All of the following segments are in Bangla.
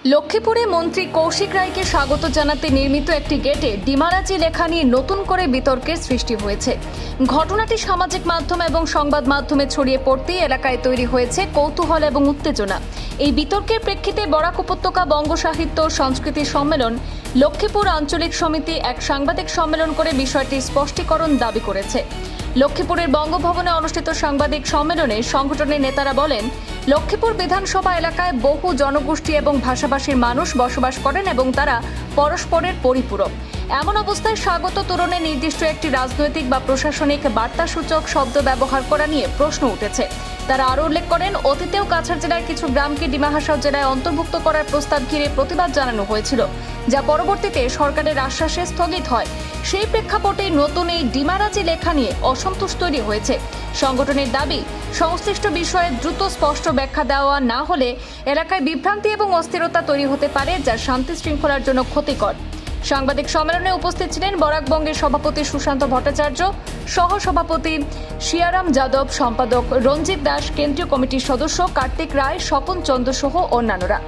লক্ষ্মীপুরে মন্ত্রী কৌশিক রায়কে স্বাগত জানাতে নির্মিত একটি গেটে ডিমারাজি লেখা নিয়ে নতুন করে বিতর্কের সৃষ্টি হয়েছে। ঘটনাটি সামাজিক মাধ্যম এবং সংবাদ মাধ্যমে ছড়িয়ে পড়তেই এলাকায় তৈরি হয়েছে কৌতূহল এবং উত্তেজনা। এই বিতর্কের প্রেক্ষিতে বরাক উপত্যকা বঙ্গ সাহিত্য সংস্কৃতি সম্মেলন লক্ষ্মীপুর আঞ্চলিক সমিতি এক সাংবাদিক সম্মেলন করে বিষয়টির স্পষ্টীকরণ দাবি করেছে। লক্ষ্মীপুরের বঙ্গভবনে অনুষ্ঠিত সাংবাদিক সম্মেলনে সংগঠনের নেতারা বলেন, লক্ষ্মীপুর বিধানসভা এলাকায় বহু জনগোষ্ঠী এবং ভাষাভাষীর মানুষ বসবাস করেন এবং তারা পরস্পরের পরিপূরক। এমন অবস্থায় স্বাগত তোরণে নির্দিষ্ট একটি রাজনৈতিক বা প্রশাসনিক বার্তাসূচক শব্দ ব্যবহার করা নিয়ে প্রশ্ন উঠেছে। তারা আরও উল্লেখ করেন, অতীতেও কাছাড় জেলার কিছু গ্রামকে ডিমা হাসাও জেলায় অন্তর্ভুক্ত করার প্রস্তাব ঘিরে প্রতিবাদ জানানো হয়েছিল, যা পরবর্তীতে সরকারের আশ্বাসে স্থগিত হয়। সেই প্রেক্ষাপটে নতুন এই ডিমারাজি লেখা নিয়ে অসন্তোষ তৈরি হয়েছে। সংগঠনের দাবি, সংশ্লিষ্ট বিষয়ে দ্রুত স্পষ্ট ব্যাখ্যা দেওয়া না হলে এলাকায় বিভ্রান্তি এবং অস্থিরতা তৈরি হতে পারে, যা শান্তি শৃঙ্খলার জন্য ক্ষতিকর। সাংবাদিক সম্মেলনে উপস্থিত ছিলেন বরাক বঙ্গের সভাপতি সুশান্ত ভট্টাচার্য, সহ সভাপতি শিয়ারাম যাদব, সম্পাদক রঞ্জিত দাস, কেন্দ্রীয় কমিটির সদস্য কার্তিক রায়, স্বপন চন্দ্র সহ অন্যান্যরা।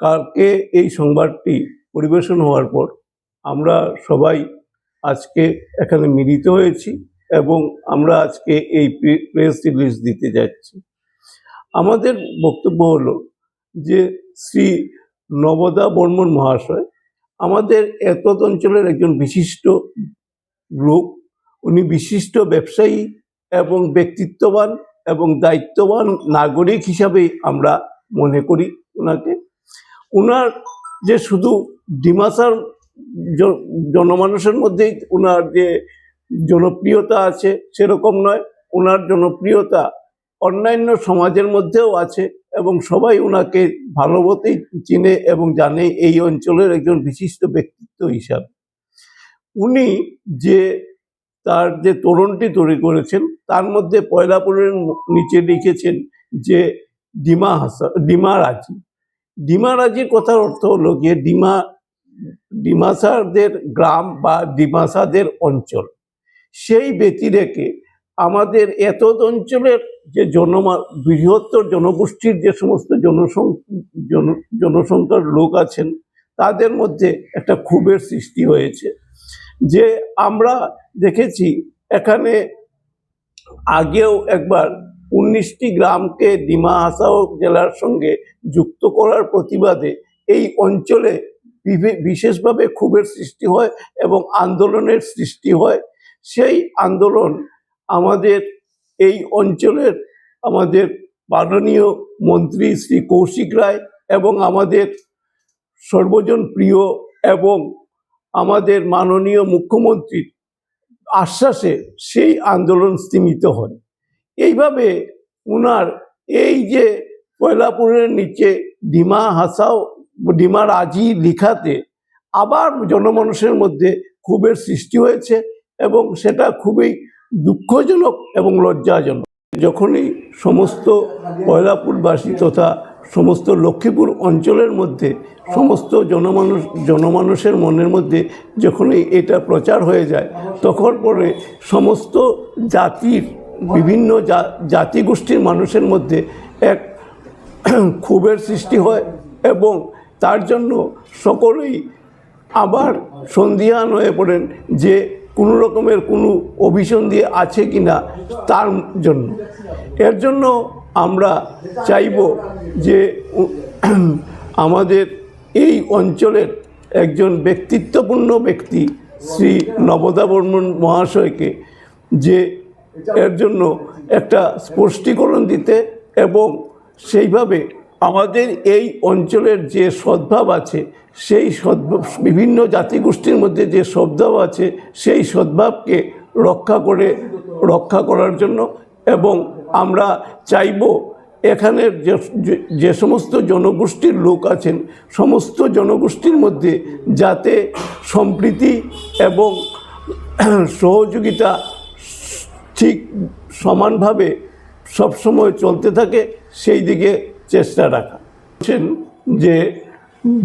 কালকে এই সংবাদটি পরিবেশন হওয়ার পর আমরা সবাই আজকে এখানে মিলিত হয়েছি এবং আমরা আজকে এই প্রেস রিলিজ দিতে যাচ্ছি। আমাদের বক্তব্য হলো যে শ্রী নবদা বর্মন মহাশয় আমাদের এতদ অঞ্চলের একজন বিশিষ্ট লোক। উনি বিশিষ্ট ব্যবসায়ী এবং ব্যক্তিত্ববান এবং দায়িত্ববান নাগরিক হিসাবেই আমরা মনে করি ওনাকে। ওনার যে শুধু ডিমাসার জনমানুষের মধ্যেই ওনার যে জনপ্রিয়তা আছে সেরকম নয়, ওনার জনপ্রিয়তা অন্যান্য সমাজের মধ্যেও আছে এবং সবাই ওনাকে ভালোমতেই চিনে এবং জানে এই অঞ্চলের একজন বিশিষ্ট ব্যক্তিত্ব হিসাবে। উনি যে তার যে তোরণটি তৈরি করেছেন তার মধ্যে পয়লাপুরের নিচে লিখেছেন যে ডিমারাজি। ডিমারাজির কথার অর্থ হলো গিয়ে ডিমাসাদের গ্রাম বা ডিমাসাদের অঞ্চল। সেই ব্যতি রেখে আমাদের এতদ অঞ্চলের যে বৃহত্তর জনগোষ্ঠীর যে সমস্ত জনসংখ্যার লোক আছেন তাদের মধ্যে একটা ক্ষোভের সৃষ্টি হয়েছে। যে আমরা দেখেছি এখানে আগেও একবার 19টি গ্রামকে ডিমা হাসাও জেলার সঙ্গে যুক্ত করার প্রতিবাদে এই অঞ্চলে বিশেষভাবে ক্ষোভের সৃষ্টি হয় এবং আন্দোলনের সৃষ্টি হয়। সেই আন্দোলন আমাদের এই অঞ্চলের আমাদের মাননীয় মন্ত্রী শ্রী কৌশিক রায় এবং আমাদের সর্বজন প্রিয় এবং আমাদের মাননীয় মুখ্যমন্ত্রীর আশ্বাসে সেই আন্দোলন স্তীমিত হয়। এইভাবে ওনার এই যে পয়লাপুরের নিচে ডিমারাজি লিখাতে আবার জনমানুষের মধ্যে ক্ষোভের সৃষ্টি হয়েছে এবং সেটা খুবই দুঃখজনক এবং লজ্জাজনক। যখনই সমস্ত পয়লাপুরবাসী তথা সমস্ত লক্ষ্মীপুর অঞ্চলের মধ্যে সমস্ত জনমানুষের মনের মধ্যে যখনই এটা প্রচার হয়ে যায় তখন পরে সমস্ত জাতির বিভিন্ন জাতিগোষ্ঠীর মানুষের মধ্যে এক ক্ষোভের সৃষ্টি হয় এবং তার জন্য সকলেই আবার সন্দিহান হয়ে পড়েন যে কোনো রকমের কোনো অভিসন্ধি আছে কি না তার জন্য। এর জন্য আমরা চাইব যে আমাদের এই অঞ্চলের একজন ব্যক্তিত্বপূর্ণ ব্যক্তি শ্রী নবদা বর্মন মহাশয়কে যে এর জন্য একটা স্পষ্টীকরণ দিতে এবং সেইভাবে আমাদের এই অঞ্চলের যে সদ্ভাব আছে সেই বিভিন্ন জাতিগোষ্ঠীর মধ্যে যে সদ্ভাব আছে সেই সদ্ভাবকে রক্ষা করার জন্য। এবং আমরা চাইব এখানের যে সমস্ত জনগোষ্ঠীর লোক আছেন সমস্ত জনগোষ্ঠীর মধ্যে যাতে সম্প্রীতি এবং সহযোগিতা ঠিক সমানভাবে সবসময় চলতে থাকে সেই দিকে চেষ্টা রাখা। বলছেন যে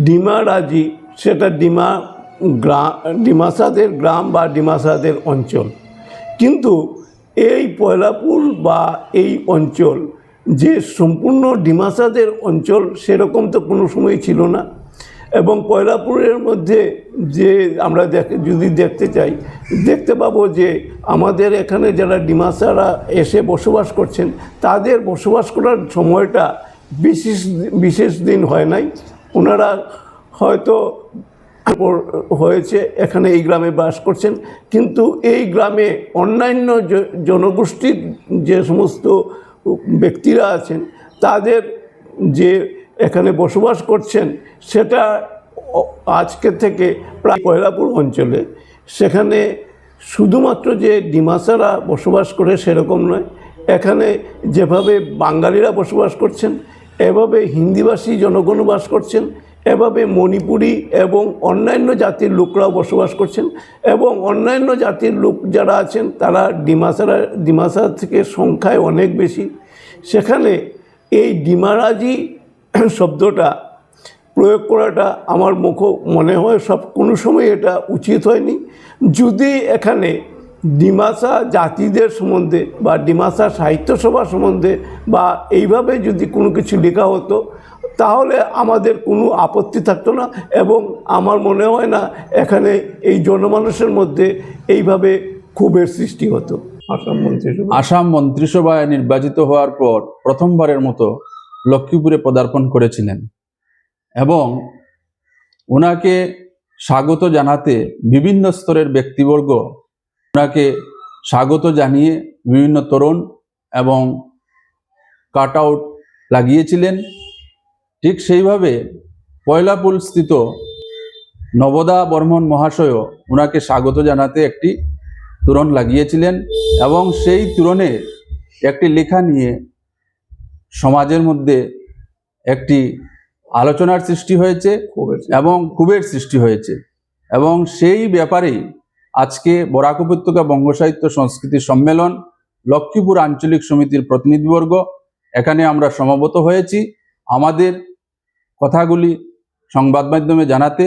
ডিমারাজি সেটা ডিমাসাদের গ্রাম বা ডিমাসাদের অঞ্চল, কিন্তু এই পয়লাপুর বা এই অঞ্চল যে সম্পূর্ণ ডিমাসাদের অঞ্চল সেরকম তো কোনো সময় ছিল না। এবং পয়লাপুরের মধ্যে যে আমরা যদি দেখতে চাই, দেখতে পাবো যে আমাদের এখানে যারা ডিমাসারা এসে বসবাস করছেন তাদের বসবাস করার সময়টা বিশেষ দিন হয় নাই। ওনারা হয়তো হয়েছে এখানে এই গ্রামে বাস করছেন, কিন্তু এই গ্রামে অন্যান্য জনগোষ্ঠীর যে সমস্ত ব্যক্তিরা আছেন তাদের যে এখানে বসবাস করছেন সেটা আজকে থেকে প্রায় পয়লাপুর অঞ্চলে, সেখানে শুধুমাত্র যে ডিমাসারা বসবাস করে সেরকম নয়, এখানে যেভাবে বাঙালিরা বসবাস করছেন এভাবে হিন্দিভাষী জনগণ বাস করছেন, এভাবে মণিপুরি এবং অন্যান্য জাতির লোকরাও বসবাস করছেন। এবং অন্যান্য জাতির লোক যারা আছেন তারা ডিমাসা থেকে সংখ্যায় অনেক বেশি। সেখানে এই ডিমারাজি শব্দটা প্রয়োগ করাটা আমার মনে হয় কোনো সময় এটা উচিত হয়নি। যদি এখানে ডিমাসা জাতিদের সম্বন্ধে বা ডিমাসা সাহিত্য সভা সম্বন্ধে বা এইভাবে যদি কোনো কিছু লেখা হতো তাহলে আমাদের কোনো আপত্তি থাকতো না, এবং আমার মনে হয় না এখানে এই জনমানুষের মধ্যে এইভাবে ক্ষোভের সৃষ্টি হতো। আসাম মন্ত্রিসভায় নির্বাচিত হওয়ার পর প্রথমবারের মতো লক্ষ্মীপুরে পদার্পণ করেছিলেন এবং ওনাকে স্বাগত জানাতে বিভিন্ন স্তরের ব্যক্তিবর্গ ওনাকে স্বাগত জানিয়ে বিভিন্ন তোরণ এবং কাট আউট লাগিয়েছিলেন। ঠিক সেইভাবে পয়লাপুর স্থিত নবদা বর্মন মহাশয়ও ওনাকে স্বাগত জানাতে একটি তোরণ লাগিয়েছিলেন এবং সেই তোরণে একটি লেখা নিয়ে সমাজের মধ্যে একটি আলোচনার সৃষ্টি হয়েছে এবং ক্ষোভের সৃষ্টি হয়েছে। এবং সেই ব্যাপারেই আজকে বরাক উপত্যকা বঙ্গ সাহিত্য সংস্কৃতি সম্মেলন লক্ষ্মীপুর আঞ্চলিক সমিতির প্রতিনিধিবর্গ এখানে আমরা সমবেত হয়েছি আমাদের কথাগুলি সংবাদ মাধ্যমে জানাতে।